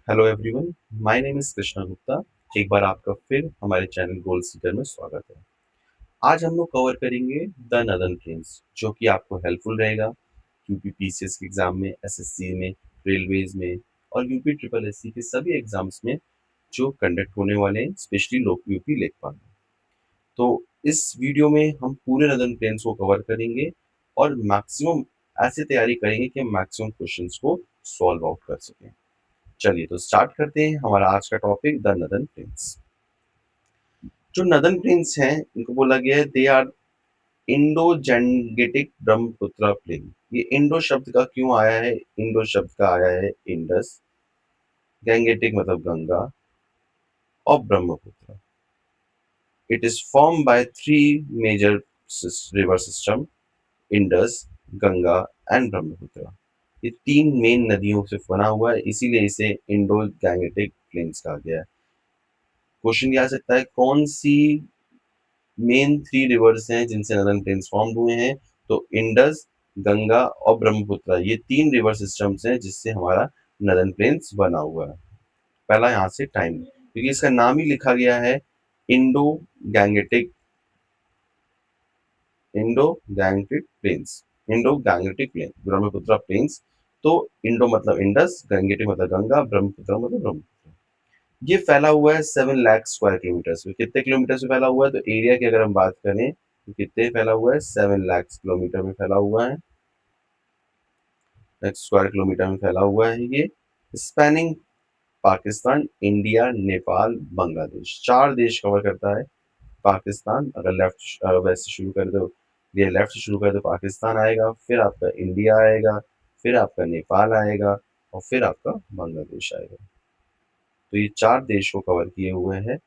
Hello everyone, my name is Krishna Gupta. एक बार आपका फिर हमारे चैनल गोल सीकर में स्वागत है। आज हम लोग कवर करेंगे द नदन प्लेन्स, जो कि आपको हेल्पफुल रहेगा यूपी पीसीएस के एग्जाम में, एसएससी में, रेलवेज में और यूपी ट्रिपल एससी के सभी एग्जाम्स में जो कंडक्ट होने वाले हैं, स्पेशली लोक यूपी लेखपाल में। तो इस वीडियो में हम पूरे नदन प्लेन्स को कवर करेंगे और मैक्सिमम ऐसे तैयारी करेंगे कि हम मैक्सिमम क्वेश्चंस को सॉल्व आउट कर सकें। चलिए तो स्टार्ट करते हैं हमारा आज का टॉपिक, द नदन प्रिंस। जो नदन प्रिंस हैं, इनको बोला गया है they are Indo Gangetic Brahmaputra plain. ये इंडो शब्द का क्यों आया है? इंडो शब्द का आया है इंडस, गैंगेटिक मतलब गंगा, और Brahmaputra. It is form by three major river system, Indus, Ganga and Brahmaputra. ये तीन मेन नदियों से बना हुआ है, इसीलिए इसे इंडो गैंगेटिक प्लेन्स कहा गया है। क्वेश्चन ये आ सकता है कौन सी मेन थ्री रिवर्स हैं जिनसे नदन प्लेन्स फॉर्म हुए हैं? तो इंडस, गंगा और ब्रह्मपुत्र, ये तीन रिवर सिस्टम्स हैं जिससे हमारा नदन प्लेन्स बना हुआ है। पहला यहाँ से टाइम, क्योंकि इसका नाम ही लिखा गया है Indo gangetic, Indo gangetic plains, Indo gangetic plain, Brahmaputra plains. तो इंडो मतलब इंडस, गैंगेटिक मतलब गंगा, ब्रह्मपुत्र मतलब ब्रह्मपुत्र। ये फैला हुआ है 7 लाख स्क्वायर किलोमीटर में। कितने किलोमीटर में फैला हुआ है? तो एरिया की अगर हम बात करें तो कितने फैला हुआ है? 7 लाख किलोमीटर में फैला हुआ है, स्क्वायर किलोमीटर में फैला हुआ है ये। स्पैनिंग पाकिस्तान, इंडिया, नेपाल, बांग्लादेश, चार देश कवर करता है। पाकिस्तान अगर लेफ्ट वैसे शुरू कर दो, ये लेफ्ट से शुरू कर दो, पाकिस्तान आएगा, फिर आपका इंडिया आएगा, फिर आपका नेपाल आएगा और फिर आपका बांग्लादेश आएगा। तो ये चार देश को कवर किए हुए हैं।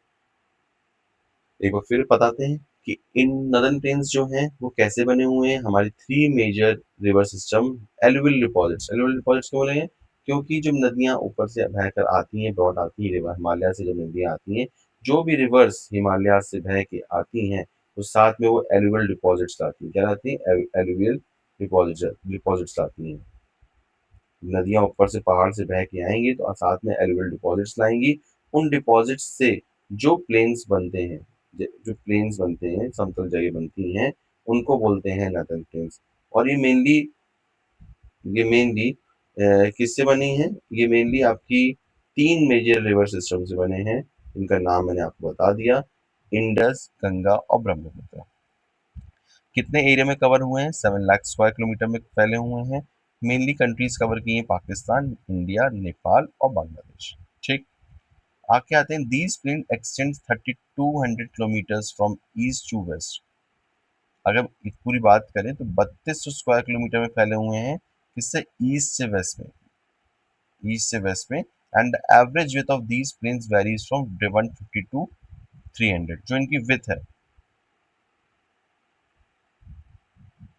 एक बार फिर बताते हैं कि इन नदन प्लेन्स जो हैं वो कैसे बने हुए हैं। हमारी three major river system, alluvial deposits. Alluvial deposits क्यों बोले हैं? क्योंकि जब नदियां ऊपर से बहकर आती हैं, ब्रॉड आती हैं, रिवर हिमालय से जब नदियां आती हैं, जो भी रिवर्स हिमालय से बह के आती हैं, तो साथ में वो एलुवियल डिपॉजिट्स लाती हैं। क्या लाती हैं? एलुवियल डिपॉजिट्स लाती हैं। नदियां ऊपर से पहाड़ से बह के आएंगी तो साथ में एलुवियल डिपॉजिट्स लाएंगी। उन डिपॉजिट्स से जो प्लेन्स बनते हैं, जो प्लेन्स बनते हैं, समतल जगह बनती हैं, उनको बोलते हैं नदन प्लेन्स। और ये मेनली किससे बनी है? ये मेनली आपकी तीन मेजर रिवर सिस्टम से बने हैं। इनका नाम मैंने आपको बता दिया, इंडस, गंगा और ब्रह्मपुत्र। कितने एरिया में कवर हुए हैं? 7 लाख स्क्वायर किलोमीटर में फैले हुए हैं। मेनली कंट्रीज कवर की हैं पाकिस्तान, इंडिया, नेपाल और बांग्लादेश। ठीक, आगे आते हैं। These plain extend 3200 kilometre from east to west. अगर इस पूरी बात करें तो 3200 स्क्वायर किलोमीटर में फैले हुए हैं। किससे? ईस्ट से वेस्ट में, ईस्ट से वेस्ट में। And average width of these plains varies from 150 to 300। जो इनकी विथ है,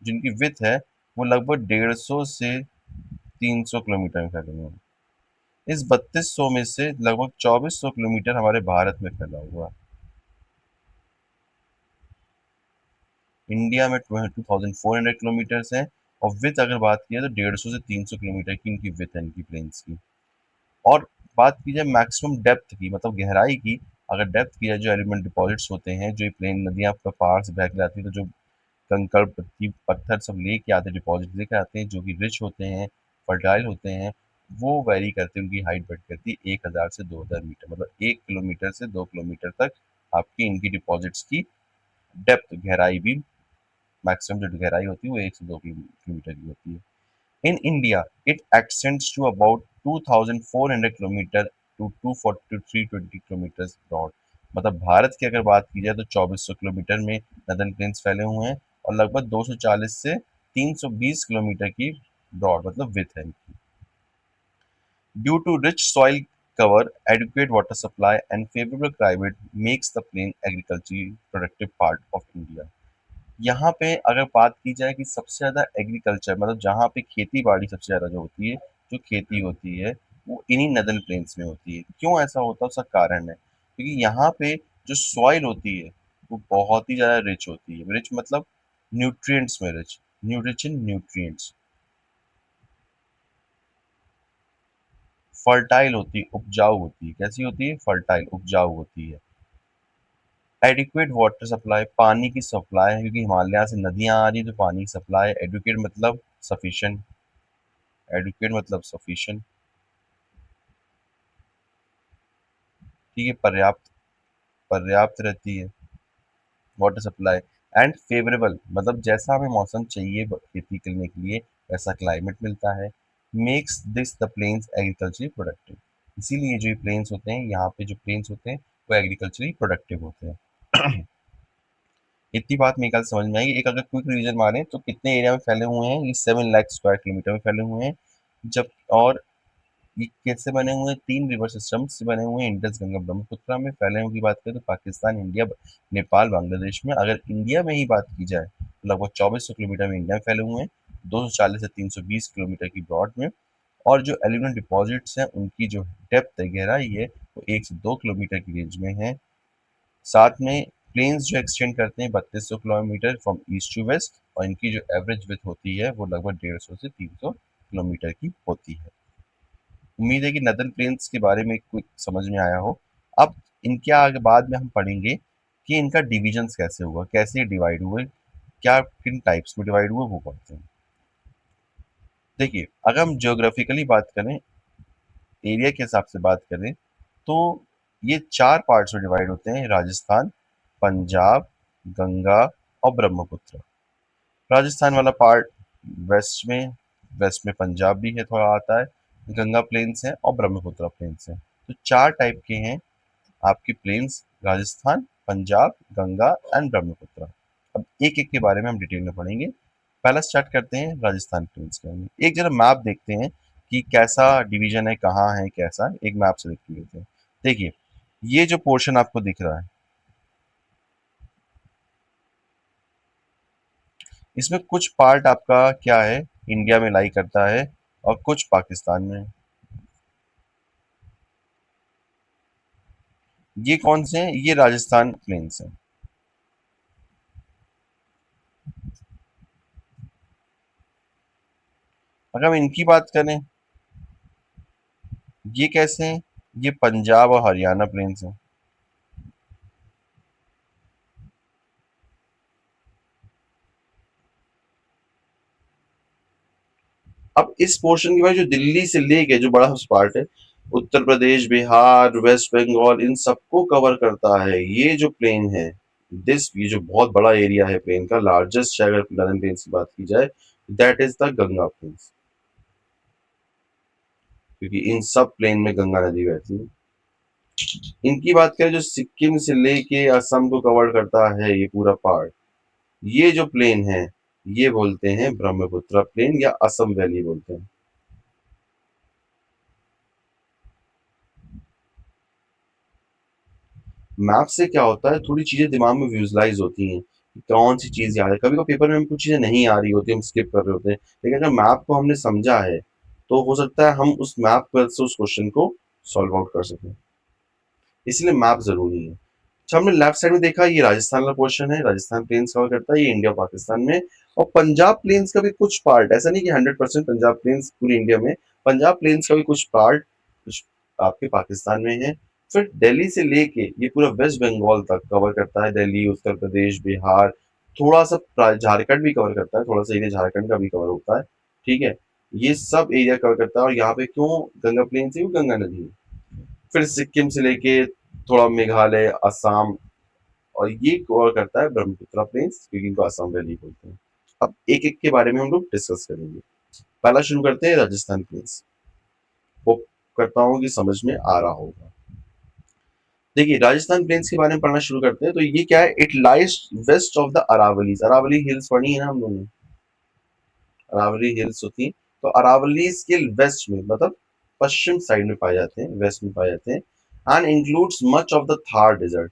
जिनकी विथ है वो लगभग 150 से 300 किलोमीटर में फैले हुए हैं। इस 3200 में से लगभग 2400 किलोमीटर हमारे भारत में फैला हुआ है। इंडिया में 2400 है। और विथ अगर बात की जाए तो 150 से 300 किलोमीटर की इनकी विथ है, इनकी प्लेन्स की। और बात की जाए मैक्सिमम डेप्थ की, मतलब गहराई की, अगर डेप्थ की जाए, जो एलिमेंट डिपॉजिट्स होते हैं, जो ये प्लेन नदियां पहाड़ से बह के आती है, तो जो कंकड़ पत्ती पत्थर सब लेके आते हैं, डिपॉजिट लेके आते हैं, जो कि रिच होते हैं, फर्टाइल होते हैं, वो वेरी करते हैं। उनकी हाइट बढ़ करती है 1000 से 2000 मीटर, मतलब 1 किलोमीटर से 2 किलोमीटर तक आपकी इनकी डिपॉजिट्स की डेप्थ, गहराई भी, मैक्सिमम जो गहराई होती है वो 1 से 2 किलोमीटर की होती है। In India it extends to about 2400 kilometre to 240 to 320 kilometre broad. मतलब भारत की अगर बात की जाए तो 2400 किलोमीटर में नदन प्लेन्स फैले हुए हैं, और लगभग 240 से 320 किलोमीटर की ब्रॉड, मतलब विथ है इनकी। Due to rich soil cover, adequate water supply and favorable climate makes the plain agriculturally productive part of India। यहाँ पे अगर बात की जाए कि सबसे ज़्यादा एग्रीकल्चर, मतलब जहाँ पे खेती बाड़ी सबसे ज़्यादा जो होती है, जो खेती होती है, वो इन्हीं नदन प्लेन्स में होती है। क्यों ऐसा होता है? उसका कारण है क्योंकि यहाँ पे जो सॉइल होती है वो बहुत ही ज़्यादा रिच होती है। रिच मतलब न्यूट्रिएंट्स में rich, rich in nutrients. Fertile होती है, उपजाऊ होती है। कैसी होती है? फर्टाइल, उपजाऊ होती है। एडिक्वेट वाटर सप्लाई, पानी की सप्लाई है, क्योंकि हिमालय से नदियां आ रही है तो पानी की सप्लाई। एडुकेट मतलब सफिशिएंट, एडुकेट मतलब सफिशिएंट, ठीक है, पर्याप्त, पर्याप्त रहती है वाटर सप्लाई। एंड फेवरेबल मतलब जैसा हमें मौसम चाहिए खेती करने के लिए वैसा क्लाइमेट मिलता है। Makes this the plains agriculturally productive, इसीलिए जो ये प्लेन्स होते हैं, यहाँ पे जो प्लेन्स होते हैं वो एग्रीकल्चरली प्रोडक्टिव होते हैं। इतनी बात मेरे ख्याल से समझ में आएगी। एक अगर क्विक रिवीजन मारें तो कितने एरिया में फैले हुए हैं, ये 7 लाख स्क्वायर किलोमीटर में फैले हुए हैं। जब और ये कैसे बने हुए हैं? 3 रिवर सिस्टम से बने हुए हैं, इंडस गंगा ब्रह्मपुत्र में। फैले हुए की बात करें तो पाकिस्तान, इंडिया, नेपाल, बांग्लादेश में। अगर इंडिया में ही बात की जाए तो लगभग 2400 किलोमीटर में इंडिया में फैले हुए हैं, 240 से 320 किलोमीटर की ब्रॉड में। और जो एल्यूमिनियम डिपॉजिट्स हैं उनकी जो डेप्थ है, गहराई है, वो 1 से 2 किलोमीटर की रेंज में है। साथ में प्लेन्स जो एक्सटेंड करते हैं 3200 kilometre from east to west, और इनकी जो एवरेज विड्थ होती है वो लगभग 150 से 300 किलोमीटर की होती है। उम्मीद है कि नदर्न प्लेन्स के बारे में कुछ समझ में आया हो। अब इनके आगे बाद में हम पढ़ेंगे कि इनका डिविजन्स कैसे हुआ, कैसे डिवाइड हुए, क्या किन टाइप्स में डिवाइड हुए वो पढ़ते हैं। देखिए, अगर हम ज्योग्राफिकली बात करें, एरिया के हिसाब से बात करें, तो ये 4 पार्ट्स में डिवाइड होते हैं: राजस्थान, पंजाब, गंगा और ब्रह्मपुत्र। राजस्थान वाला पार्ट वेस्ट में, वेस्ट में पंजाब भी है, थोड़ा आता है, गंगा प्लेन्स है और ब्रह्मपुत्र प्लेन्स है। तो 4 टाइप के हैं आपके प्लेन्स: राजस्थान, पंजाब, गंगा एंड ब्रह्मपुत्र। अब एक एक के बारे में हम डिटेल में पढ़ेंगे। पहला स्टार्ट करते हैं राजस्थान प्लेन्स के बारे में। एक जरा मैप देखते हैं कि कैसा डिवीजन है, कहाँ है, कैसा। एक मैप से देख लेते हैं। देखिए, ये जो पोर्शन आपको दिख रहा है, इसमें कुछ पार्ट आपका क्या है, इंडिया में लाई करता है और कुछ पाकिस्तान में। ये कौन से हैं? ये राजस्थान प्लेन्स हैं। अगर हम इनकी बात करें, ये कैसे हैं? ये पंजाब और हरियाणा प्लेन्स हैं। अब इस पोर्शन के बाद जो दिल्ली से लेके जो बड़ा पार्ट है, उत्तर प्रदेश, बिहार, वेस्ट बंगाल, इन सबको कवर करता है ये जो प्लेन है। ये जो बहुत बड़ा एरिया है प्लेन का, लार्जेस्ट है अगर नदर्न प्लेन्स की बात की जाए, that is the Ganga plains, क्योंकि इन सब प्लेन में गंगा नदी बहती है। इनकी बात करें, जो सिक्किम से लेके असम को कवर करता है ये पूरा पार्ट, ये जो प्लेन है ये बोलते हैं ब्रह्मपुत्र प्लेन या असम वैली बोलते हैं। मैप से क्या होता है, थोड़ी चीजें दिमाग में विजुअलाइज होती हैं कि कौन सी चीज याद है। कभी कभी पेपर में हम कुछ चीजें नहीं आ रही होती, हम स्किप कर रहे होते हैं, लेकिन अगर मैप को हमने समझा है तो हो सकता है हम उस मैप पर से उस क्वेश्चन को सॉल्व आउट कर सकें। इसलिए मैप जरूरी है। अच्छा, हमने लेफ्ट साइड में देखा, ये राजस्थान का क्वेश्चन है, राजस्थान प्लेन्स कवर करता है, ये इंडिया पाकिस्तान में। और पंजाब प्लेन्स का भी कुछ पार्ट, ऐसा नहीं कि 100% पंजाब प्लेन्स पूरी इंडिया में, पंजाब प्लेन्स का भी कुछ पार्ट कुछ आपके पाकिस्तान में है। फिर दिल्ली से लेके ये पूरा वेस्ट बंगाल तक कवर करता है, दिल्ली, उत्तर प्रदेश, बिहार, थोड़ा सा झारखंड भी कवर करता है, थोड़ा सा एरिया झारखंड का भी कवर होता है। ठीक है, ये सब एरिया कवर करता है। और यहाँ पे क्यों गंगा प्लेन से? गंगा नदी है। फिर सिक्किम से लेके थोड़ा मेघालय, असम, और ये कवर करता है ब्रह्मपुत्र प्लेन्स, क्योंकि इनको असम वैली बोलते हैं। अब एक एक के बारे में हम लोग डिस्कस करेंगे। पहला शुरू करते हैं राजस्थान प्लेन्स। होप करता हूँ कि समझ में आ रहा होगा। देखिए, राजस्थान प्लेन्स के बारे में पढ़ना शुरू करते हैं। तो ये क्या है? It lies west of the Aravallis. Aravalli hills पढ़ी है ना हम लोगों ने, अरावली हिल्स होती हैं। तो अरावलीज के वेस्ट में, मतलब पश्चिम साइड में पाए जाते हैं, वेस्ट में पाए जाते हैं। And includes much of the Thar desert.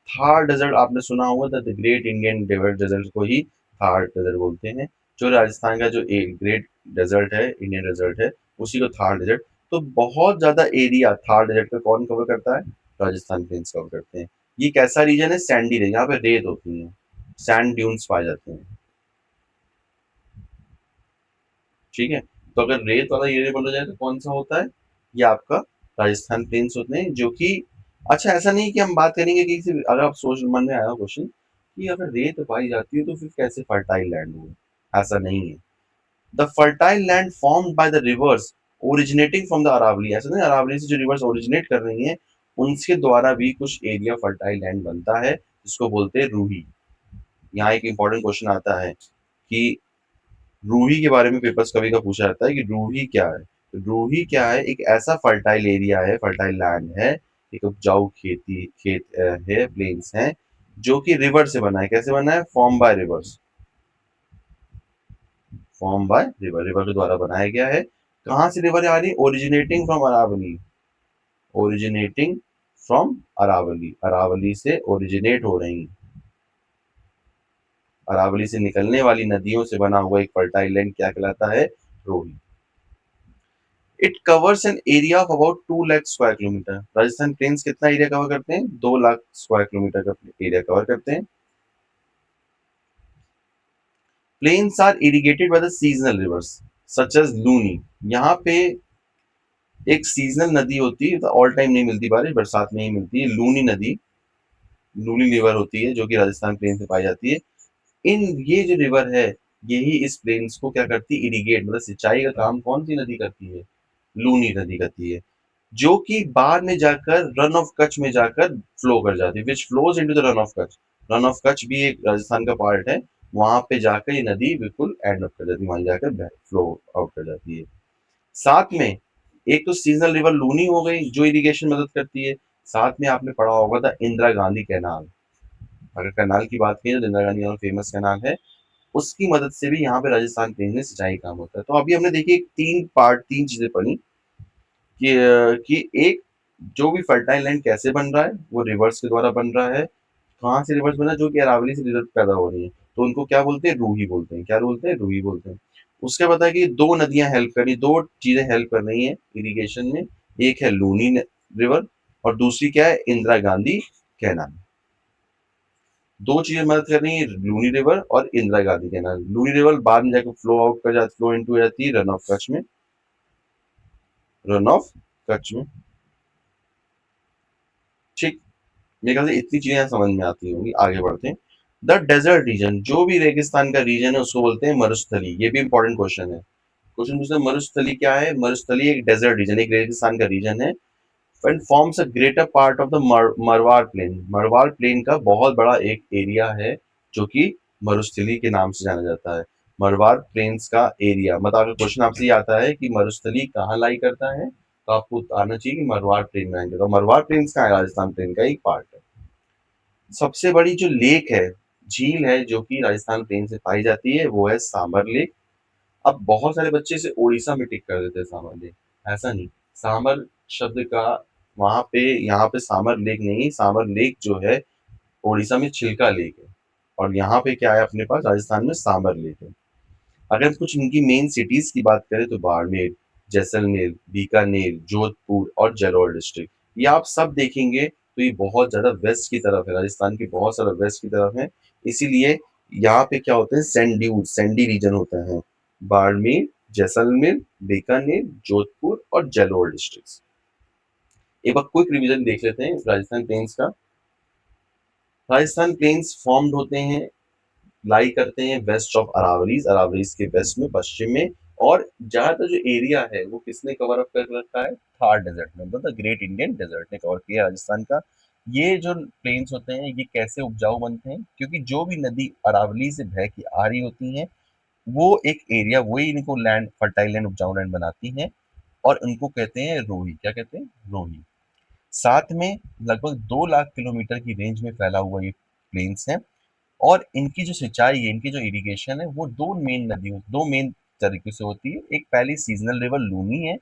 Thar desert आपने सुना होगा, द ग्रेट इंडियन डेजर्ट को ही थार डेजर्ट बोलते हैं। जो राजस्थान का जो ग्रेट डेजर्ट है, इंडियन डेजर्ट है, उसी को थार डेजर्ट। तो बहुत ज्यादा एरिया थार डेजर्ट का कौन कवर करता है? राजस्थान प्लेन्स कवर करते हैं। ये कैसा रीजन है? सैंडी रीजन, यहाँ पे रेत होती है, सैंड ड्यून्स पाए जाते हैं। ठीक है, तो अगर रेत वाला एरिया बोला जाए तो कौन सा होता है? ये आपका राजस्थान प्लेन्स होते हैं जो कि अच्छा ऐसा नहीं कि हम बात करेंगे कि अगर आप सोच मन में आया क्वेश्चन कि अगर रेत पाई जाती है तो फिर कैसे फर्टाइल लैंड हुआ, ऐसा नहीं है। The fertile land formed by the rivers originating from the Aravalli, ऐसा नहीं अरावली से जो रिवर्स ओरिजिनेट कर रही हैं उनके द्वारा भी कुछ एरिया फर्टाइल लैंड बनता है जिसको बोलते हैं रूही। यहाँ एक इंपॉर्टेंट क्वेश्चन आता है कि रूही के बारे में पेपर्स कभी का पूछा जाता है कि रूही क्या है। तो रूही क्या है, एक ऐसा फर्टाइल एरिया है, फर्टाइल लैंड है, एक उपजाऊ खेती खेत है, प्लेन्स हैं जो कि रिवर से बना है। कैसे बना है? Form by reverse, form by river, river के द्वारा बनाया गया है। कहाँ से रिवर आ रही है? Originating from Aravalli, originating from Aravalli, Aravalli से ओरिजिनेट हो रही, अरावली से निकलने वाली नदियों से बना हुआ एक फर्टाइल लैंड क्या कहलाता है? Rohi. It covers an area of about 2 lakh square kilometre. Rajasthan plains कितना एरिया कवर करते हैं? 2 लाख स्क्वायर किलोमीटर का एरिया कवर करते हैं। Plains are irrigated by the seasonal rivers such as Luni. यहाँ पे एक सीजनल नदी होती है, तो ऑल टाइम नहीं मिलती बारिश, बरसात में ही मिलती है। लूनी नदी, लूनी रिवर होती है जो कि राजस्थान प्लेन से पाई जाती है। इन ये जो रिवर है यही इस प्लेन्स को क्या करती है? इरिगेट, मतलब सिंचाई का काम कौन सी नदी करती है? लूनी नदी करती है, जो कि बाद में जाकर रन ऑफ कच्छ में जाकर फ्लो कर जाती है, which flows into the run of Kutch. Run of Kutch भी एक राजस्थान का पार्ट है, वहां पे जाकर ये नदी बिल्कुल एंड अप कर जाती है, वहां जाकर फ्लो आउट कर जाती है। साथ में एक तो सीजनल रिवर लूनी हो गई जो इरिगेशन मदद करती है, साथ में आपने पढ़ा होगा था इंदिरा गांधी कैनाल। अगर कैनाल की बात की तो इंदिरा गांधी फेमस कैनाल है, उसकी मदद से भी यहाँ पे राजस्थान प्लेन में सिंचाई काम होता है। तो अभी हमने देखिए तीन पार्ट, तीन चीजें पढ़ी कि एक, जो भी फर्टाइल लैंड कैसे बन रहा है वो रिवर्स के द्वारा बन रहा है। कहाँ से रिवर्स बना? जो कि अरावली से रिवर पैदा हो रही है, तो उनको क्या बोलते हैं? रूही बोलते हैं। क्या बोलते हैं? रूही बोलते हैं। उसके बाद है कि दो नदियां हेल्प कर रही, दो चीजें हेल्प कर रही हैं इरिगेशन में। एक है लूनी रिवर और दूसरी क्या है? इंदिरा गांधी कैनाल। दो चीजें मदद कर रही है, लूनी रिवर और इंदिरा गांधी कैनाल। लूनी रिवर बाद में जाकर फ्लो आउट कर जाती, फ्लो इनटू जाती है रन ऑफ कच्छ में, रन ऑफ कच्छ में। ठीक, मेरे ख्याल से इतनी चीजें समझ में आती होंगी। आगे बढ़ते हैं। द डेजर्ट रीजन, जो भी रेगिस्तान का रीजन है उसको बोलते हैं मरुस्थली। ये भी इंपॉर्टेंट क्वेश्चन है। क्वेश्चन पूछते हैं मरुस्थली क्या है? मरुस्थली एक डेजर्ट रीजन, एक रेगिस्तान का रीजन है, and forms a greater part of the मरवार प्लेन। मरवार प्लेन का बहुत बड़ा एक एरिया है जो कि मरुस्थली के नाम से जाना जाता है। मरवार प्लेन्स का एरिया, मतलब अगर क्वेश्चन आपसे ये आता है कि मरुस्थली कहाँ लाई करता है तो आपको आना चाहिए कि मरवार प्लेन में आएंगे। तो मरवार प्लेन्स का है, राजस्थान प्लेन का एक पार्ट है। सबसे बड़ी जो लेक है, झील है जो कि राजस्थान प्लेन से पाई जाती है वो है सांबर लेक। अब बहुत सारे बच्चे इसे उड़ीसा में टिक कर देते हैं सांबर लेक, ऐसा नहीं। सांबर शब्द का वहां पे, यहाँ पे सांबर लेक नहीं, सांबर लेक जो है उड़ीसा में चिल्का लेक है, और यहाँ पे क्या है अपने पास राजस्थान में सांबर लेक है। अगर कुछ इनकी मेन सिटीज की बात करें तो बाड़मेर, जैसलमेर, बीकानेर, जोधपुर और जालौर डिस्ट्रिक्ट, ये आप सब देखेंगे तो ये बहुत ज्यादा वेस्ट की तरफ है, राजस्थान के बहुत सारा वेस्ट की तरफ है। इसीलिए यहाँ पे क्या होते हैं? सैंड्यूज, सैंडी रीजन होता है। बाड़मेर, जैसलमेर, बीकानेर, जोधपुर और जालौर डिस्ट्रिक्ट। एक बार क्विक रिवीजन देख लेते हैं राजस्थान प्लेन्स का। राजस्थान प्लेन्स फॉर्म्ड होते हैं, लाई करते हैं वेस्ट ऑफ अरावलीज, अरावलीज के वेस्ट में, पश्चिम में। और ज्यादातर जो एरिया है वो किसने कवर अप कर रखा है? थार डेजर्ट ने, मतलब ग्रेट इंडियन डेजर्ट ने कवर किया राजस्थान का। ये जो प्लेन्स होते हैं ये कैसे उपजाऊ बनते हैं? क्योंकि जो भी नदी अरावली से बह के आ रही होती है वो एक एरिया, वही इनको लैंड, फर्टाइल लैंड, उपजाऊ लैंड बनाती है, और उनको कहते हैं रोही। क्या कहते हैं? रोही। साथ में लगभग 2 लाख किलोमीटर की रेंज में फैला हुआ ये प्लेन्स है, और इनकी जो सिंचाई है, इनकी जो इरिगेशन है वो दो मेन नदियों, दो मेन तरीके से होती है। एक पहली सीजनल रिवर लूनी है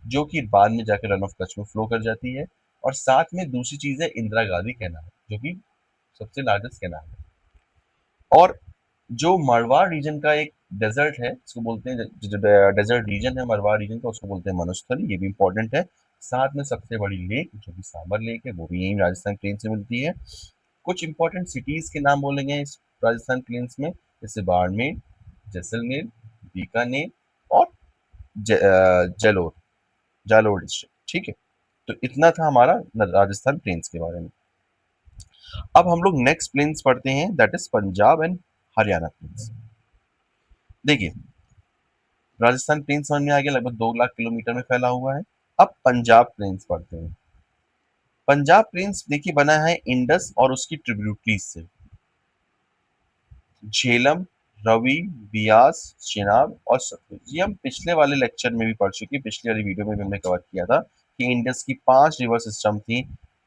जो कि बाद में जाकर रन ऑफ कच्छ में फ्लो कर जाती है, और साथ में दूसरी चीज है इंदिरा गांधी कैनाल जो कि सबसे लार्जेस्ट कैनाल है। और जो मरवाड़ रीजन का एक डेजर्ट है, इसको बोलते हैं, जो डेजर्ट रीजन है मरवाड़ रीजन का, उसको बोलते हैं मनुस्थली, ये भी इंपॉर्टेंट है। साथ में सबसे बड़ी लेक जो कि सांबर लेक है वो भी यही राजस्थान प्लेन से मिलती है। कुछ इंपॉर्टेंट सिटीज के नाम बोलेंगे इस राजस्थान प्लेन्स में, जैसे बाड़मेर, जैसलमेर, बीकानेर और जालोर, जालोर डिस्ट्रिक्ट। ठीक है, तो इतना था हमारा राजस्थान प्लेन्स के बारे में। अब हम लोग नेक्स्ट प्लेन्स पढ़ते हैं, that is Punjab and Haryana plains. देखिए, राजस्थान प्लेन्स समझ में आ गया, लगभग 2 लाख किलोमीटर में फैला हुआ है। अब पंजाब प्लेन्स पढ़ते हैं। पंजाब प्लेन्स देखिए बना है इंडस और उसकी ट्रिब्यूटरीज से, झेलम, रवि, बियास, चेनाब और सतलुज। ये हम पिछले वाले लेक्चर में भी पढ़ चुके, पिछले वाली वीडियो में भी हमने कवर किया था कि इंडस की 5 रिवर सिस्टम थी।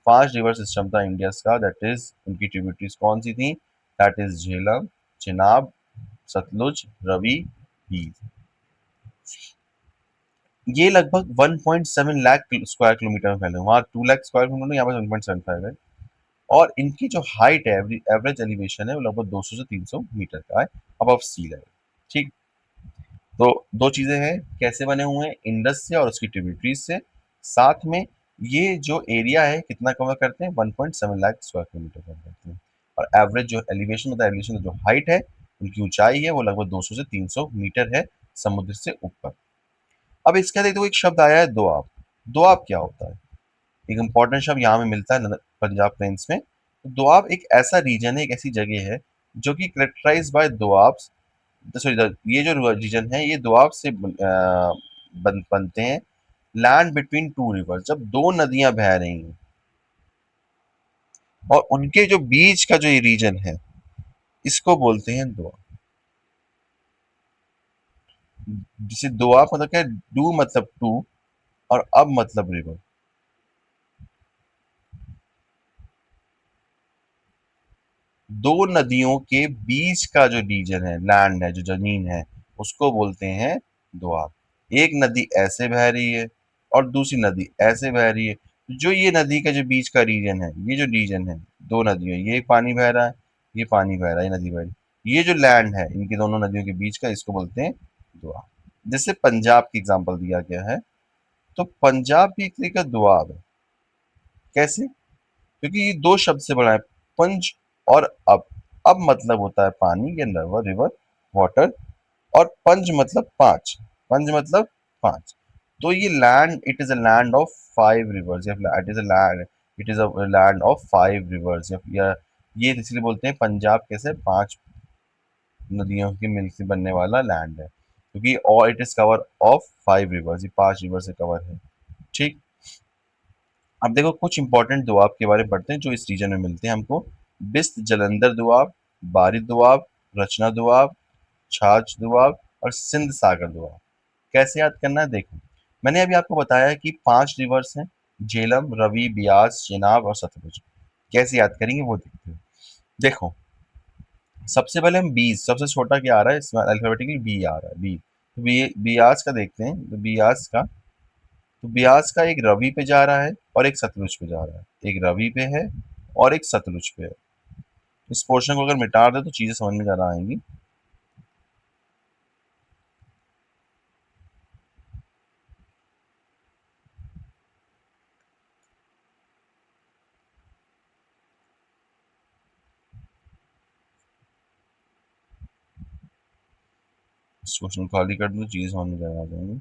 5 रिवर सिस्टम था इंडियस का, दैट इज उनकी ट्रिब्यूटरीज कौन सी थी, दैट इज झेलम, चेनाब, सतलुज, रवि, बीज। ये लगभग 1.7 लाख स्क्वायर किलोमीटर में फैले, वहां 2 लाख स्क्वायर किलोमीटर, यहाँ पर 1.75 है। और इनकी जो हाइट है, एवरेज एलिवेशन है, वो लगभग 200 से 300 मीटर का है अबव सी लेवल। ठीक, तो दो चीजें हैं, कैसे बने हुए हैं, इंडस से और उसकी ट्रिब्यूटरीज से। साथ में ये जो एरिया है कितना कवर करते हैं, 1.7 लाख स्क्वायर किलोमीटर कवर करते हैं। और एवरेज जो एलिवेशन होता है, एलिवेशन जो हाइट है, उनकी ऊंचाई है, वो लगभग 200 से 300 मीटर है समुद्र से ऊपर। अब इसके देखो एक शब्द आया है दोआब। दोआब क्या होता है, एक इंपॉर्टेंट शब्द यहाँ में मिलता है पंजाब प्लेन्स में। तो दोआब एक ऐसा रीजन है, एक ऐसी जगह है जो कि करेक्टराइज बाय दोआब, सॉरी, ये जो रीजन है ये दोआब से बनते हैं। लैंड बिटवीन टू रिवर, जब दो नदियां बह रही हैं और उनके जो बीच का जो ये रीजन है, इसको बोलते हैं दोआब। जिसे दोआब मतलब क्या है, डू मतलब टू और अब मतलब रिवर। दो नदियों के बीच का जो रीजन है, लैंड है, जो जमीन है, उसको बोलते हैं दोआब। एक नदी ऐसे बह रही है और दूसरी नदी ऐसे बह रही है, जो ये नदी का जो बीच का रीजन है, ये जो रीजन है, दो नदियों, ये पानी बह रहा है, ये पानी बह रहा है, ये नदी बह रही है, ये जो लैंड है इनकी दोनों नदियों के बीच का, इसको बोलते हैं दोआब। जैसे पंजाब की एग्जांपल दिया गया है, तो पंजाब भी एक तरीके का दोआब है। कैसे, क्योंकि ये दो शब्द से बना है, पंज और अब मतलब होता है पानी या रिवर, रिवर वाटर, और पंज मतलब पांच, पंज मतलब पांच। तो ये land, it is a land of 5 rivers, या it is a land, it is a land of 5 rivers, या ये इसलिए बोलते हैं पंजाब कैसे, 5 नदियों के मिल से बनने वाला लैंड है, क्योंकि और it is cover of 5 reverse, ये 5 रिवर से कवर है। ठीक, अब देखो कुछ इंपॉर्टेंट दोआब के बारे में पढ़ते हैं जो इस रीजन में मिलते हैं हमको। बिस्त जलंधर दोआब, बारिद दोआब, रचना दोआब, छाछ दोआब और सिंध सागर दोआब। कैसे याद करना है, देखो मैंने अभी आपको बताया कि 5 रिवर्स हैं, झेलम, रवि, बियास, चेनाब और सतलुज। कैसे याद करेंगे वो देखते हैं। देखो, सबसे पहले हम बीस, सबसे छोटा क्या आ रहा है इसमें, अल्फाबेटिकली बी आ रहा है, बी। तो बियास का देखते हैं, तो बियास का, तो ब्यास का एक रवि पे जा रहा है और एक सतलुज पे जा रहा है, एक रवि पे है और एक सतलुज पे है। इस पोर्शन को अगर मिटा दे तो चीजें समझ में ज्यादा आएंगी। इस क्वेश्चन को खाली कर दो, चीजें समझ में ज्यादा आ जाएंगी।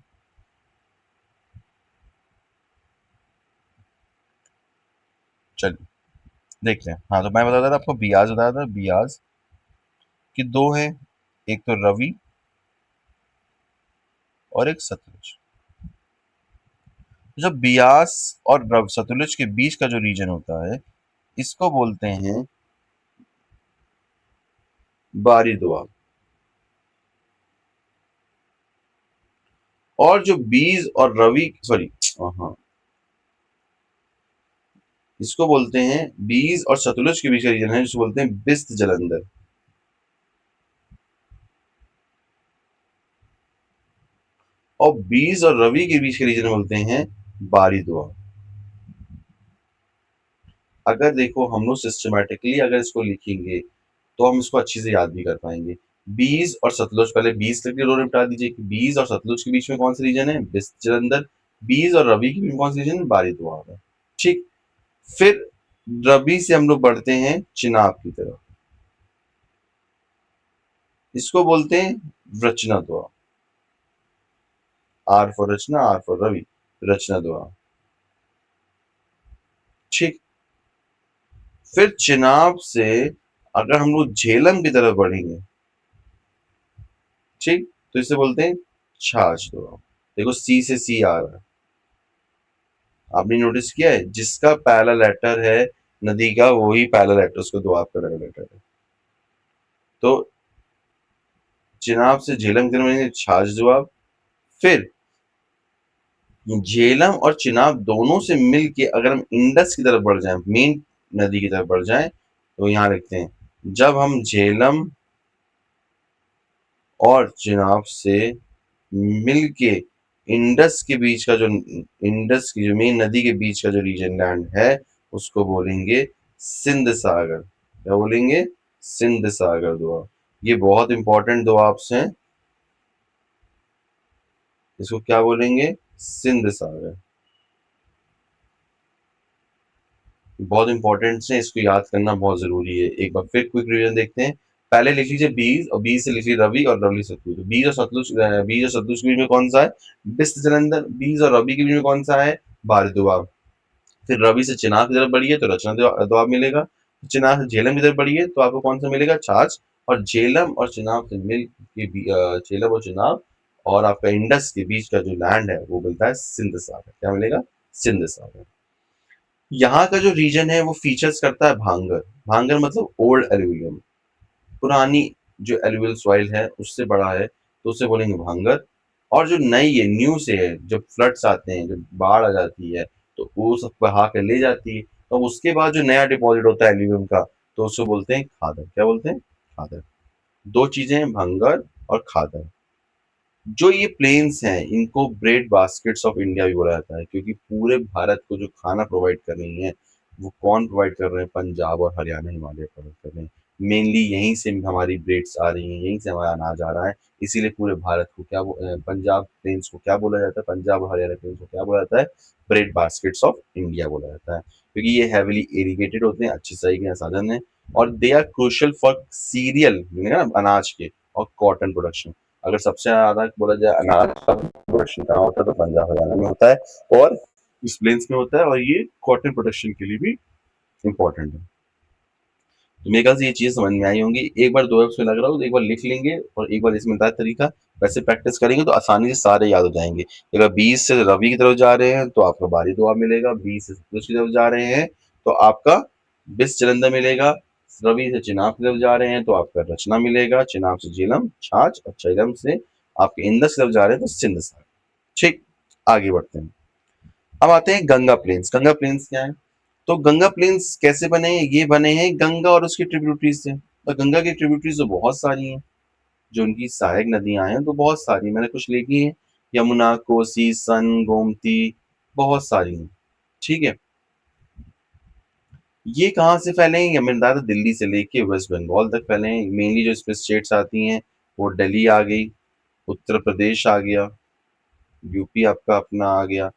चलिए देखते हैं। हाँ, तो मैं बताता था आपको, बियाज बताया था, बियाज कि दो हैं, एक तो रवि और एक सतलुज। तो जब बियास और सतलुज के बीच का जो रीजन होता है, इसको बोलते हैं बारी दोआब। और जो बीज और रवि, सॉरी, हाँ, इसको बोलते हैं बीज और सतलुज के बीच का रीजन है, जिसको बोलते हैं बिस्त जलंधर। और बीज और रवि के बीच के रीजन बोलते हैं बारी दोआब। अगर देखो हम लोग सिस्टमेटिकली अगर इसको लिखेंगे तो हम इसको अच्छे से याद भी कर पाएंगे। बीज और सतलुज, पहले बीज तक के रोल निपटा दीजिए कि बीज और सतलुज के बीच में कौन सा रीजन है, बिस्त जलंधर। बीज और रवि के बीच में कौन सा रीजन है, बारी दोआब है। ठीक, फिर रवि से हम लोग बढ़ते हैं चिनाब की तरफ, इसको बोलते हैं Rachna Doab. R for Rachna, R for Ravi, Rachna Doab. ठीक। फिर चिनाब से अगर हम लोग झेलम की तरफ बढ़ेंगे, ठीक, तो इसे बोलते हैं छाछ दोआब। देखो सी से सी आ रहा है, आपने नोटिस किया है, जिसका पहला लेटर है नदी का वही पहला लेटर उसको दोआब का लेटर है। तो चिनाब से झेलम की तरफ बढ़ेंगे, छाछ दोआब। फिर झेलम और चिनाब दोनों से मिल के अगर हम इंडस की तरफ बढ़ जाएं, मेन नदी की तरफ बढ़ जाएं, तो यहाँ लिखते हैं जब हम झेलम और चिनाब से मिल के इंडस के बीच का जो इंडस की जो मेन नदी के बीच का जो रीजन लैंड है उसको बोलेंगे सिंध सागर। क्या बोलेंगे? सिंध सागर दोआब। ये बहुत इंपॉर्टेंट दोआब्स हैं, इसको क्या बोलेंगे? सिंध सागर। बहुत इंपॉर्टेंट है, इसको याद करना बहुत जरूरी है। एक बार फिर क्विक रिवीजन देखते हैं। पहले लिख लीजिए बीज, और बीज से लिख लीजिए रवि, और रवि सतलुज। बीज और सतलुज के बीच में कौन सा है? बिस्त जलंधर। बीज और रवि के बीच में कौन सा है? भारत दोआब। फिर रवि से चिनाब की तरफ बढ़िए तो रचना दोआब मिलेगा। चिनाब से झेलम की तरफ बढ़िए तो आपको कौन सा मिलेगा? छाछ। और झेलम और चिनाब से मिल के झेलम और चिनाब और आपका इंडस के बीच का जो लैंड है वो मिलता है सिंध सागर। क्या मिलेगा? सिंध सागर। यहाँ का जो रीजन है वो फीचर्स करता है भांगर। भांगर मतलब ओल्ड एल्यूवियम, पुरानी जो एल्यूवियल सॉइल है उससे बड़ा है, तो उसे बोलेंगे भांगर। और जो नई है, न्यू से है, जब फ्लड्स आते हैं, जब बाढ़ आ जाती है, तो वो सब बहा के ले जाती है, तो उसके बाद जो नया डिपॉजिट होता है एल्यूवियम का, तो उसको बोलते हैं खादर। क्या बोलते हैं? खादर। दो चीजें हैं, भंगर और खादर। जो ये प्लेन्स हैं इनको ब्रेड बास्केट्स ऑफ इंडिया भी बोला जाता है, क्योंकि पूरे भारत को जो खाना प्रोवाइड कर रही है वो कौन प्रोवाइड कर रहे हैं? पंजाब और हरियाणा, हिमालय प्रोवाइड कर रहे हैं। मेनली यहीं से हमारी ब्रेड्स आ रही हैं, यहीं से हमारा अनाज आ रहा है। इसीलिए पूरे भारत को पंजाब प्लेन्स को क्या बोला जाता है? पंजाब और हरियाणा प्लेन्स को क्या बोला जाता है? ब्रेड बास्केट्स ऑफ इंडिया बोला जाता है, क्योंकि ये हैविली इरिगेटेड होते हैं, अच्छी सिंचाई के साधन है, और they are crucial for cereal, अनाज के, और कॉटन प्रोडक्शन। अगर सबसे ज्यादा बोला जाए अनाज का प्रोडक्शन कहाँ होता है, तो पंजाब हरियाणा में होता है, और इस प्लेन्स में होता है, और ये कॉटन प्रोडक्शन के लिए भी इम्पोर्टेंट है। तो मेरे ख्याल से ये चीज समझ में आई होंगी। एक बार दो में लग रहा हो तो एक बार लिख लेंगे, और एक बार इसमें बताया तरीका, वैसे प्रैक्टिस करेंगे तो आसानी से सारे याद हो जाएंगे। अगर 20 से रवि की तरफ जा रहे हैं तो आपका बारी दुआ मिलेगा, 20 से सतलुज की तरफ जा रहे हैं तो आपका बिस जलंधर मिलेगा, रवि से चिनाब की तरफ जा रहे हैं तो आपका रचना मिलेगा, चिनाब से झेलम छाछ, और झेलम से आपके इंदस की तरफ जा रहे हैं तो सिंध सागर। ठीक, आगे बढ़ते हैं। अब आते हैं गंगा प्लेन्स। गंगा प्लेन्स क्या है? तो गंगा प्लेन्स कैसे बने हैं? ये बने हैं गंगा और उसकी ट्रिब्यूटरीज से। और गंगा की ट्रिब्यूटरीज तो बहुत सारी हैं, जो उनकी सहायक नदियां हैं तो बहुत सारी, मैंने कुछ लिखी हैं, यमुना, कोसी, सन, गोमती, बहुत सारी हैं। ठीक है। ये कहाँ से फैले हैं? ये मैंने बताया था, दिल्ली से लेके वेस्ट बंगाल तक फैले हैं। मेनली जो इसमें स्टेट्स आती हैं वो दिल्ली आ गई, उत्तर प्रदेश आ गया, यूपी आपका अपना आ गया,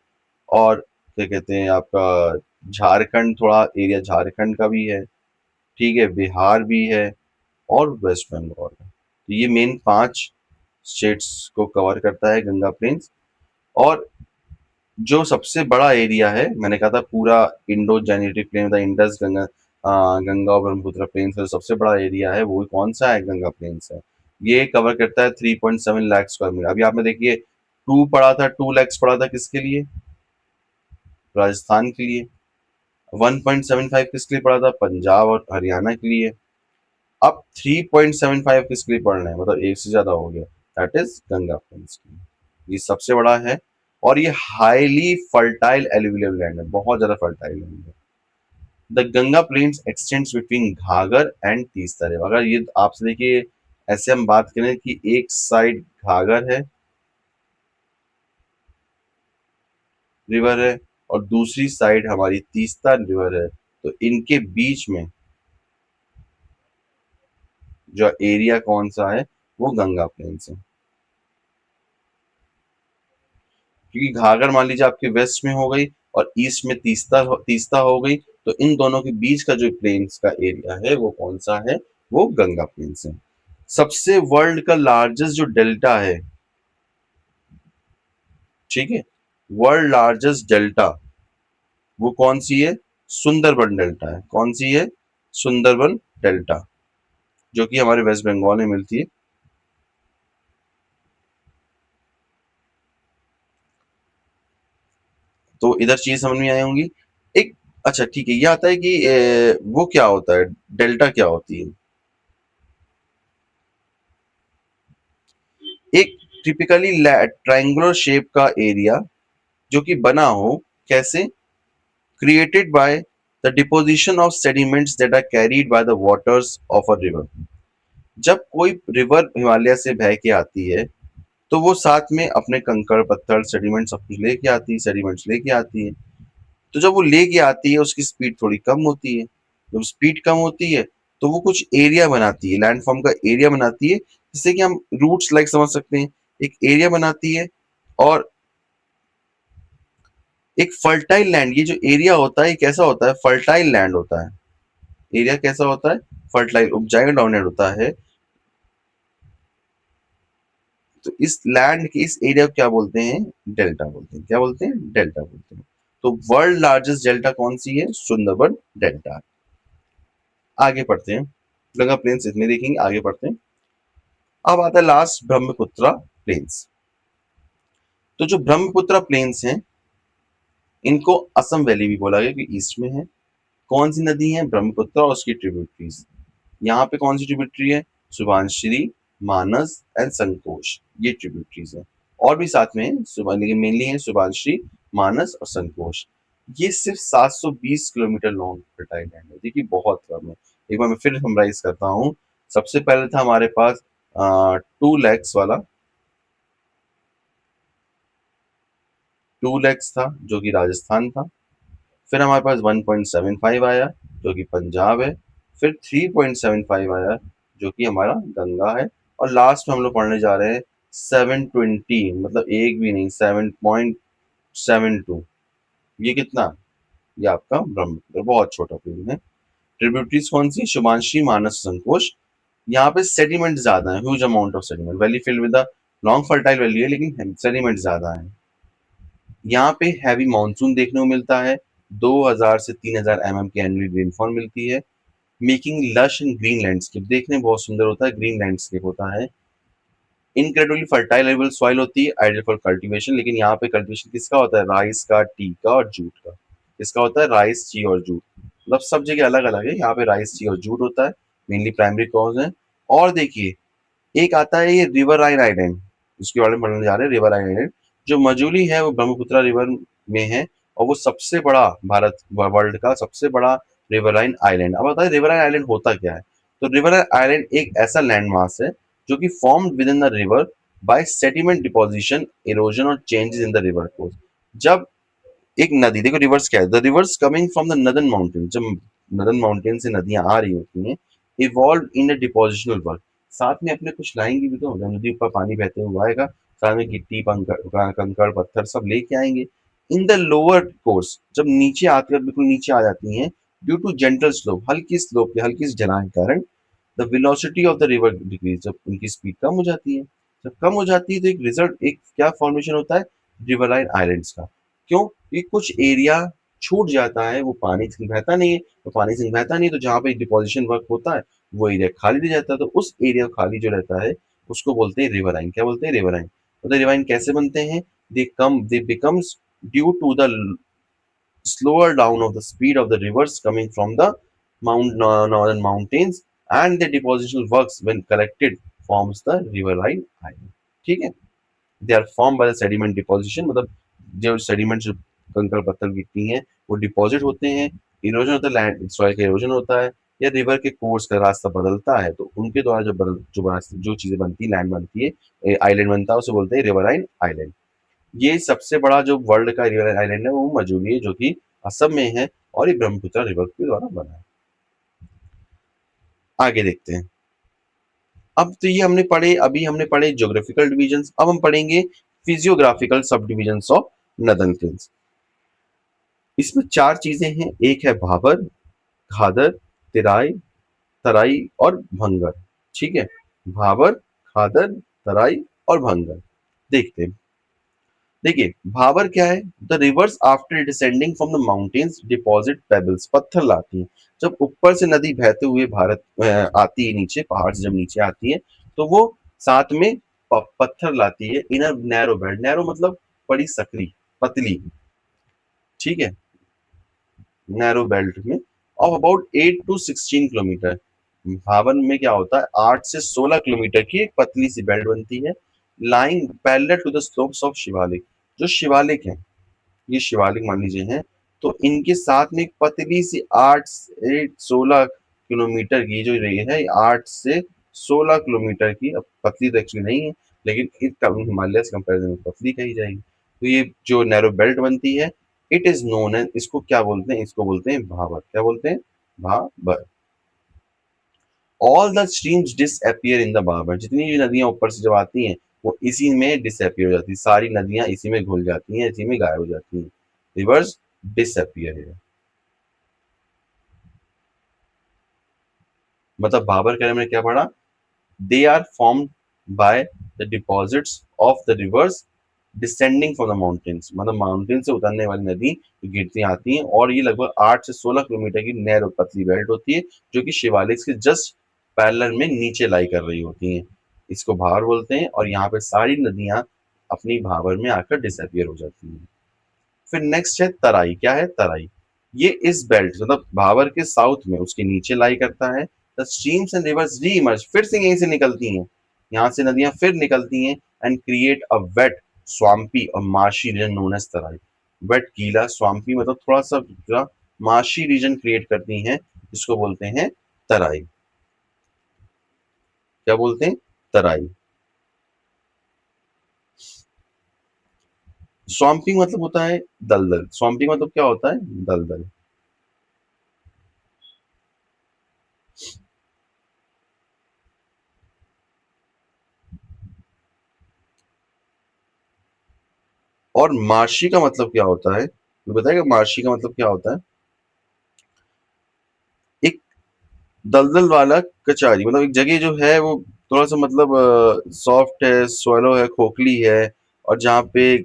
और क्या कहते हैं आपका झारखंड, थोड़ा एरिया झारखंड का भी है, ठीक है, बिहार भी है, और वेस्ट बंगाल है। तो ये मेन 5 स्टेट्स को कवर करता है गंगा प्लेन्स। और जो सबसे बड़ा एरिया है, मैंने कहा था पूरा इंडो जेनेटिक प्लेन था, इंडस गंगा, गंगा और ब्रह्मपुत्र प्लेन्स का सबसे बड़ा एरिया है वो कौन सा है? गंगा प्लेन्स है। ये कवर करता है 3.7 लाख स्क्वायर मीटर। अभी आपने देखिए 2 लैक्स पड़ा था किसके लिए? राजस्थान के लिए। 1.75 किसके लिए पड़ा था? पंजाब और हरियाणा के लिए। अब 3.75 किसके लिए पड़ रहे हैं, मतलब एक से ज्यादा हो गया, दैट इज गंगा प्लेन्स के लिए। ये सबसे बड़ा है, और ये हाईली फर्टाइल एलुवियल लैंड है, बहुत ज्यादा फर्टाइल लैंड है। The Ganga plains extends between Ghaghar and Teesta river. अगर ये आपसे देखिए, ऐसे हम बात करें कि एक साइड घाघर है, रिवर है, और दूसरी साइड हमारी तीस्ता रिवर है, तो इनके बीच में जो एरिया कौन सा है? वो गंगा प्लेन्स है। क्योंकि घाघर मान लीजिए आपके वेस्ट में हो गई, और ईस्ट में तीस्ता तीस्ता हो गई, तो इन दोनों के बीच का जो प्लेन्स का एरिया है वो कौन सा है? वो गंगा प्लेन्स है। सबसे वर्ल्ड का लार्जेस्ट जो डेल्टा है, ठीक है, वर्ल्ड लार्जेस्ट डेल्टा वो कौन सी है? सुंदरबन डेल्टा है। कौन सी है? सुंदरबन डेल्टा, जो कि हमारे वेस्ट बंगाल में मिलती है। तो इधर चीज समझ में आई होंगी। एक, अच्छा ठीक है, ये आता है कि वो क्या होता है, डेल्टा क्या होती है। एक टिपिकली ट्रायंगुलर शेप का एरिया जो कि बना हो, कैसे? Created by the deposition of sediments that are carried by the waters of a river. जब कोई रिवर हिमालय से बह के आती है तो वो साथ में अपने कंकड़ पत्थर सेडिमेंट सब कुछ लेके आती है, सेडिमेंट्स लेके आती है। तो जब वो लेके आती है उसकी स्पीड थोड़ी कम होती है। जब स्पीड कम होती है तो वो कुछ एरिया बनाती है, लैंडफॉर्म का एरिया बनाती है, जिससे कि हम रूट्स लाइक समझ सकते हैं। एक एरिया बनाती है, और एक फर्टाइल लैंड, ये जो एरिया होता है ये कैसा होता है? फर्टाइल लैंड होता है। एरिया कैसा होता है? फर्टाइल, उपजाऊ डाउनलैंड होता है। तो इस लैंड के इस एरिया को क्या बोलते हैं? डेल्टा बोलते हैं। क्या बोलते हैं? डेल्टा बोलते हैं। तो वर्ल्ड लार्जेस्ट डेल्टा कौन सी है? सुंदरबन डेल्टा। आगे पढ़ते हैं, गंगा प्लेन्स इतने देखेंगे, आगे पढ़ते हैं। अब आता है लास्ट, ब्रह्मपुत्रा प्लेन्स। तो जो ब्रह्मपुत्रा प्लेन्स हैं, इनको असम वैली भी बोला गया, कि ईस्ट में है। कौन सी नदी है? ब्रह्मपुत्र और उसकी ट्रिब्यूटरीज। यहाँ पे कौन सी ट्रिब्यूटरी है? सुबानश्री, मानस एंड संकोश, ये ट्रिब्यूटरीज है। और भी साथ में लेकिन मेनली है सुबानश्री, मानस और संकोश। ये सिर्फ 720 किलोमीटर लॉन्ग फर्टाइल लैंड है, देखिए बहुत कम है। एक बार मैं फिर समराइज करता हूँ। सबसे पहले था हमारे पास 2 लैक्स वाला, 2 लैक्स था जो कि राजस्थान था। फिर हमारे पास 1.75 आया जो कि पंजाब है। फिर 3.75 आया जो कि हमारा गंगा है। और लास्ट में हम लोग पढ़ने जा रहे हैं 720, मतलब एक भी नहीं, 7.72। ये कितना? ये आपका ब्रह्मपुत्र, बहुत छोटा प्लेन है। ट्रिब्यूटरीज कौन सी? शुभांशी, मानस, संकोश। यहाँ पे सेडिमेंट ज्यादा है, huge amount of sediment, valley filled with long fertile valley है, लेकिन सेडिमेंट ज्यादा है। यहाँ पे हैवी मानसून देखने को मिलता है। 2000 से 3000 mm की एनुअल रेनफॉल मिलती है। Making lush and green landscape, देखने में बहुत सुंदर होता है, ग्रीन लैंडस्केप होता है। इनक्रेडिबली फर्टाइल एबल सॉइल होती है, आइडियल फॉर कल्टीवेशन। लेकिन यहाँ पे कल्टीवेशन किसका होता है? राइस का, टी का और जूट का। किसका होता है? राइस, टी और जूट। मतलब सब जगह अलग अलग है, यहाँ पे राइस, टी और जूट होता है, मेनली प्राइमरी कॉज है। और देखिए, एक आता है ये रिवराइन आइलैंड, उसके बारे में पढ़ने जा रहे हैं। रिवराइन आइलैंड जो मजूली है वो ब्रह्मपुत्रा रिवर में है, और वो सबसे बड़ा, भारत वर्ल्ड का सबसे बड़ा रिवराइन आइलैंड। अब बताइए रिवराइन आइलैंड होता क्या है? तो रिवराइन आइलैंड एक ऐसा लैंड मास है जो कि formed within the river by sediment deposition, erosion और changes in the river course. जब एक नदी, देखो रिवर्स क्या है, the rivers coming from the northern mountain, जब नदर्न माउंटेन से नदियां आ रही होती हैं, evolve in a depositional work, साथ में अपने कुछ लाएंगे भी, तो नदी ऊपर पानी बहते हुए आएगा, साथ में गिट्टी, कंकड़ पत्थर सब लेके आएंगे। इन द लोअर कोर्स, जब नीचे आकर बिल्कुल नीचे आ जाती हैं, ड्यू टू जेंटल स्लोप, हल्की स्लोप या हल्की सी ढलान के कारण, the velocity of the river decrease, जब उनकी स्पीड कम हो जाती है, जब कम हो जाती है तो एक रिजल्ट, एक क्या फॉर्मेशन होता है? रिवरलाइन आइलैंड्स का। क्यों? ये कुछ एरिया छूट जाता है, वो पानी से बहता नहीं है, तो पानी से बहता नहीं है, तो जहाँ पे डिपोजिशन वर्क होता है वो एरिया खाली रह जाता है, तो उस एरिया खाली जो रहता है उसको बोलते हैं रिवराइन। क्या बोलते हैं? रिवराइन। तो रिवराइन कैसे बनते हैं? They becomes due to the slower down of the speed of the rivers coming from the northern mountains, and the depositional works when collected forms the riverine island। ठीक है, they are form by the sediment deposition, मतलब जो sediment, जो कंकड़ पत्थर गिरती हैं वो डिपॉजिट होते हैं, इरोजन होता है, लैंड सॉइल का इरोजन होता है, या रिवर के कोर्स का रास्ता बदलता है, तो उनके द्वारा जो चीजें बनती है, लैंड बनती है, आइलैंड बनता है, उसे बोलते हैं रिवराइन आइलैंड। ये सबसे बड़ा जो वर्ल्ड का रिवर आइलैंड है वो मजूली है, जो कि असम में है, और ये ब्रह्मपुत्र रिवर के द्वारा बना है। आगे देखते हैं। अब तो ये हमने पढ़े, अभी हमने पढ़े ज्योग्राफिकल डिविजन्स, अब हम पढ़ेंगे फिजियोग्राफिकल सब डिविजन्स ऑफ नदर्न प्लेन्स। इसमें 4 चीजें हैं, एक है भाबर, घाघर, तिराई, तराई और भंगर। ठीक है, भाबर, घाघर, तराई और भंगर। देखते हैं। देखिए भाबर क्या है, the rivers after descending from the mountains deposit pebbles, पत्थर लाती है। जब ऊपर से नदी बहते हुए आती है नीचे, पहाड़ से जब नीचे आती है तो वो साथ में पत्थर लाती है इन अ नैरो बेल्ट। नैरो मतलब बड़ी सकरी, पतली, ठीक है, नैरो बेल्ट में, ऑफ अबाउट 8 to 16 किलोमीटर। भावन में क्या होता है, 8 से 16 किलोमीटर की एक पतली सी बेल्ट बनती है, lying parallel to the slopes of Shivalik. जो शिवालिक है, ये शिवालिक मान लीजिए हैं, तो इनके साथ में एक पतली सी 8 16 किलोमीटर की जो रेंज है, 8 से 16 किलोमीटर की। अब पतली तो एक्चुअली नहीं है, लेकिन हिमालय से कंपेरिजन में पतली कही जाएगी। तो ये जो नैरो बेल्ट बनती है, इट इज नोन है, इसको क्या बोलते हैं, इसको बोलते हैं भाबर। क्या बोलते हैं, Bhabar. All the streams disappear in the Bhabar. जितनी भी नदियां ऊपर से जब आती हैं वो इसी में डिसअपियर हो जाती है, सारी नदियां इसी में घुल जाती हैं, इसी में गायब हो जाती हैं। रिवर्स डिसअपियर है। मतलब भाबर के बारे में क्या पढ़ा, they are formed by the deposits of the rivers descending from the mountains. मतलब माउंटेन से उतरने वाली नदी जो गिरती आती हैं, और ये लगभग 8 से 16 किलोमीटर की नैरो पतली बेल्ट होती है, जो कि शिवालिक के जस्ट पैरेलल में नीचे लाई कर रही होती हैं। इसको भाबर बोलते हैं, और यहाँ पे सारी नदियां अपनी भाबर में आकर डिसअपियर हो जाती हैं। फिर नेक्स्ट है तराई। क्या है तराई, ये इस बेल्ट मतलब भाबर के साउथ में उसके नीचे लाई करता है। द स्ट्रीम्स एंड रिवर्स री इमर्ज, फिर से यहीं से निकलती हैं, यहाँ से नदियां फिर निकलती हैं, एंड क्रिएट अ वेट स्वाम्पी और मार्शी रीजन नोन एज तराई। वेट गीला, स्वाम्पी मतलब थोड़ा सा जो मार्शी रीजन क्रिएट करती हैं, जिसको बोलते हैं तराई। क्या बोलते हैं, तराई। स्वाम्पिंग मतलब होता है दलदल, स्वाम्पिंग मतलब क्या होता है, दलदल। और मार्शी का मतलब क्या होता है, ये बताएगा मार्शी का मतलब क्या होता है। एक दलदल वाला कचारी, मतलब एक जगह जो है वो थोड़ा सा मतलब सॉफ्ट है, सोलो है, खोखली है, और जहाँ पे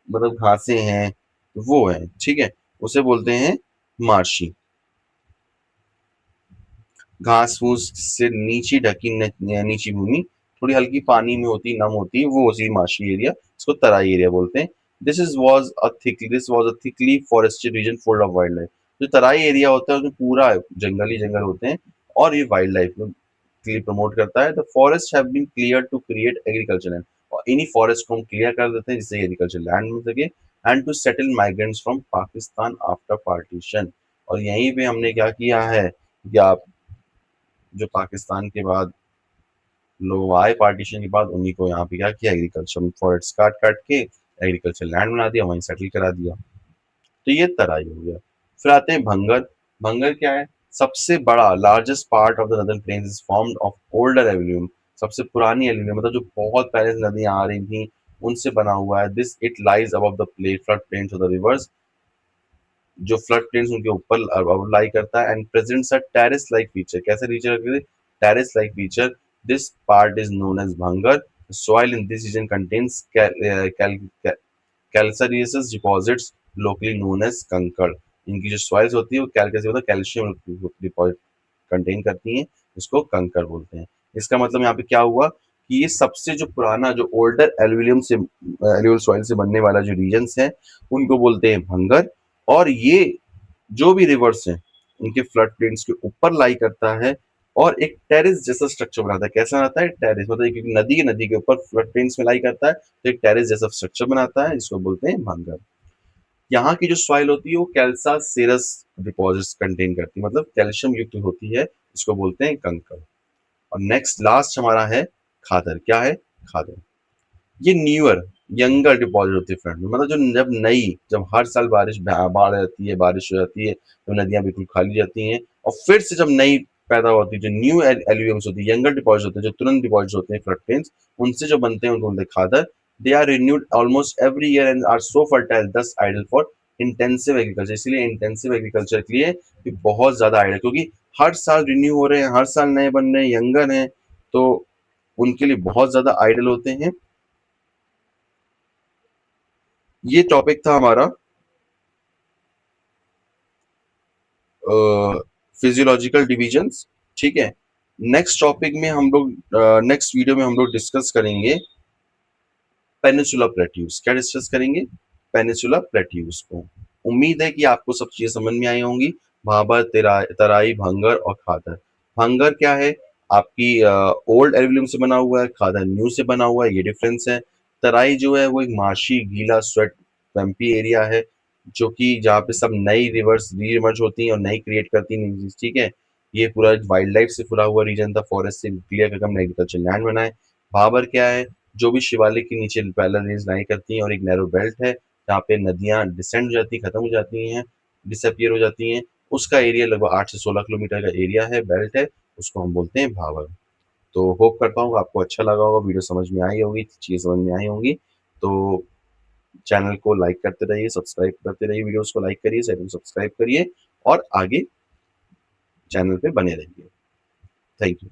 मतलब घासें हैं, वो है, ठीक है, उसे बोलते हैं मार्शी। घास फूस से नीची ढकी नीची भूमि, थोड़ी हल्की पानी में होती, नम होती है, वो उसी मार्शी एरिया, इसको तराई एरिया बोलते हैं। This was a thickly forested region full of wildlife. जो तराई एरिया होता है उसमें पूरा जंगल ही जंगल होते हैं, और ये वाइल्ड लाइफ के लिए प्रमोट करता है। The forest have been clear to create agriculture land, और इन्हीं फॉरेस्ट को हम क्लियर कर देते हैं जिससे एग्रीकल्चर लैंड मिल सके, and to settle migrants from Pakistan after partition. और यहीं पे हमने क्या किया है, या जो पाकिस्तान के बाद लोग आए पार्टीशन के बाद, उन्हीं को यहाँ पे क्या किया, एग्रीकल्चर फॉरेस्ट काट काट के एग्रीकल्चर लैंड बना दिया, वहीं सेटल करा दिया। तो ये तराई हो गया। फिर आते हैं भंगर। भंगर क्या है, सबसे बड़ा largest part of the northern plains is formed of older alluvium. सबसे पुरानी एल्यूवियम मतलब जो बहुत पहले से नदियां आ रही थी उनसे बना हुआ है। This it lies above the plain flood plains of the rivers. जो फ्लड प्लेन्स उनके ऊपर लाई करता है, and presents a terrace like feature. कैसे फीचर रखते हैं, terrace like feature. This part is known as Bhangar. soil in this region contains calcareous deposits locally known as कंकड़। इनकी जो सॉइल्स होती है वो कैल्शियम मतलब कैल्शियम डिपॉजिट कंटेन करती हैं, इसको कंकड़ बोलते हैं। इसका मतलब यहाँ पे क्या हुआ कि ये सबसे जो पुराना जो ओल्डर एल्यूवियम से एल्यूवियल सॉइल से बनने वाला जो रीजन्स है उनको बोलते हैं भंगर। और ये जो भी रिवर्स हैं उनके फ्लड प्लेन्स के ऊपर लाई करता है, और एक टेरेस जैसा स्ट्रक्चर बनाता है। कैसा बनाता है, टेरेस मतलब एक नदी के ऊपर फ्लड प्लेन्स में लाई करता है, तो एक टेरेस जैसा स्ट्रक्चर बनाता है, जिसको बोलते हैं भंगर। यहाँ की जो सॉइल होती है वो कैल्सासेरस डिपॉजिट्स कंटेन करती है, मतलब कैल्शियम युक्त होती है, इसको बोलते हैं कंकड़। और नेक्स्ट लास्ट हमारा है खादर। क्या है, खादर। ये न्यूअर यंगर डिपॉजिट होती है फ्रेंड, मतलब जो जब नई, जब हर साल बाढ़ आती है, बारिश हो जाती है, तो नदियां बिल्कुल खाली जाती हैं, और फिर से जब नई पैदा होती है, जो न्यू एल्यूवियम्स होती है, यंगर डिपॉजिट होते हैं, जो तुरंत डिपॉजिट होते हैं फ्लड प्लेन्स, उनसे जो बनते हैं उनको बोलते हैं khadar. They are renewed almost every year and are so fertile thus ideal for intensive agriculture. इसलिए इंटेंसिव एग्रीकल्चर के लिए ये बहुत ज्यादा आइडल, क्योंकि हर साल रिन्यू हो रहे हैं, हर साल नए बन रहे हैं, यंगर हैं, तो उनके लिए बहुत ज्यादा आइडल होते हैं। ये टॉपिक था हमारा फिजियोलॉजिकल डिविजन्स, ठीक है। नेक्स्ट टॉपिक में हम लोग नेक्स्ट वीडियो में हम लोग डिस्कस करेंगे पेनिसुला प्लेट्यूस। क्या डिस्कस करेंगे? पेनिसुला प्लेट्यूस को। उम्मीद है कि आपको सब चीजें समझ में आई होंगी। भाबर, तराई, भंगर और खादर। भंगर क्या है? आपकी ओल्ड एल्यूमिनियम से बना हुआ है, खादर न्यू से बना हुआ है, ये डिफरेंस है। तराई जो है वो एक मार्शी, गीला, स्वेट पैम्पी एरिया है, जो कि जहाँ पे सब नई रिवर्स रीइमर्ज होती हैं और नई क्रिएट करती हैं, ठीक है। ये पूरा वाइल्ड लाइफ से भरा हुआ रीजन था, फॉरेस्ट से क्लियर करके हमने एग्रीकल्चर लैंड बनाए। भाबर क्या है? जो भी शिवालिक के नीचे पैरेलल रेंज लाई करती हैं और एक नैरो बेल्ट है जहाँ पे नदियां डिसेंड हो जाती खत्म हो जाती हैं, डिसअपियर हो जाती हैं। उसका एरिया लगभग 8 से 16 किलोमीटर का एरिया है, बेल्ट है, उसको हम बोलते हैं भावर। तो होप करता हूँ आपको अच्छा लगा होगा, वीडियो समझ में आई होगी, चीज़ें समझ में आई होंगी। तो चैनल को लाइक करते रहिए, सब्सक्राइब करते रहिए, वीडियोस को लाइक करिए, चैनल को सब्सक्राइब करिए और आगे चैनल पे बने रहिए। Thank you.